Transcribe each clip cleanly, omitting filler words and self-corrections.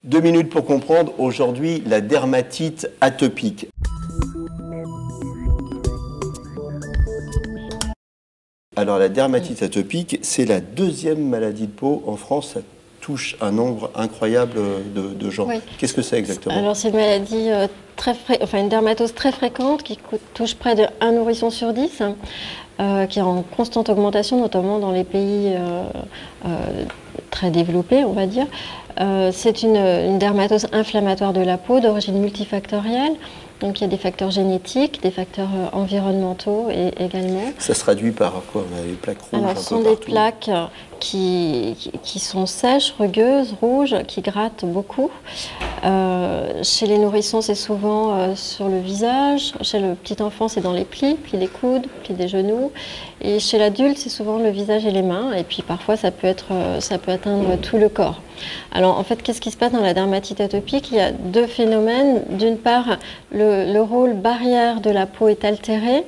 2 minutes pour comprendre aujourd'hui la dermatite atopique. Alors la dermatite atopique, c'est la deuxième maladie de peau en France. Ça touche un nombre incroyable de gens. Oui. Qu'est-ce que c'est exactement? Alors c'est une maladie une dermatose très fréquente qui touche près de 1 nourrisson sur 10, qui est en constante augmentation, notamment dans les pays très développés, on va dire. C'est une dermatose inflammatoire de la peau d'origine multifactorielle. Donc il y a des facteurs génétiques, des facteurs environnementaux également. Ça se traduit par quoi? On a des plaques rouges. Alors, ce sont des plaques qui sont sèches, rugueuses, rouges, qui grattent beaucoup. Chez les nourrissons, c'est souvent sur le visage. Chez le petit enfant, c'est dans les plis des coudes, plis des genoux. Et chez l'adulte, c'est souvent le visage et les mains. Et puis parfois, ça peut atteindre tout le corps. Alors en fait, qu'est-ce qui se passe dans la dermatite atopique? Il y a deux phénomènes. D'une part, le rôle barrière de la peau est altéré,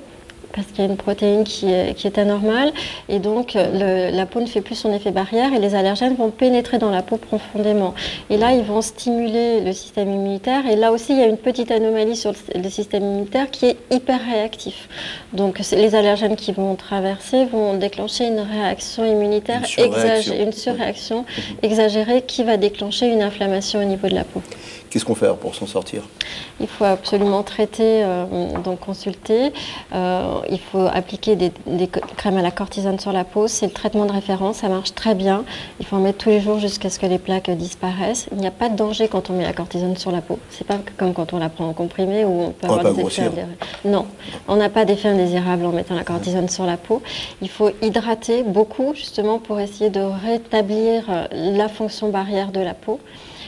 parce qu'il y a une protéine qui est anormale, et donc la peau ne fait plus son effet barrière et les allergènes vont pénétrer dans la peau profondément. Et là, ils vont stimuler le système immunitaire, et là aussi, il y a une petite anomalie sur le système immunitaire qui est hyper réactif. Donc les allergènes qui vont traverser vont déclencher une réaction immunitaire exagérée, une surréaction exagérée qui va déclencher une inflammation au niveau de la peau. Qu'est-ce qu'on fait pour s'en sortir? Il faut absolument traiter, donc consulter. Il faut appliquer des crèmes à la cortisone sur la peau. C'est le traitement de référence, ça marche très bien. Il faut en mettre tous les jours jusqu'à ce que les plaques disparaissent. Il n'y a pas de danger quand on met la cortisone sur la peau. C'est pas comme quand on la prend en comprimé où on peut avoir des effets indésirables. Non, on n'a pas d'effet indésirable en mettant la cortisone sur la peau. Il faut hydrater beaucoup justement pour essayer de rétablir la fonction barrière de la peau.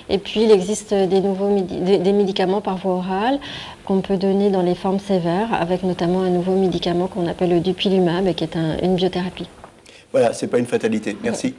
Et puis, il existe des médicaments par voie orale qu'on peut donner dans les formes sévères, avec notamment un nouveau médicament qu'on appelle le dupilumab, qui est une biothérapie. Voilà, ce n'est pas une fatalité. Merci.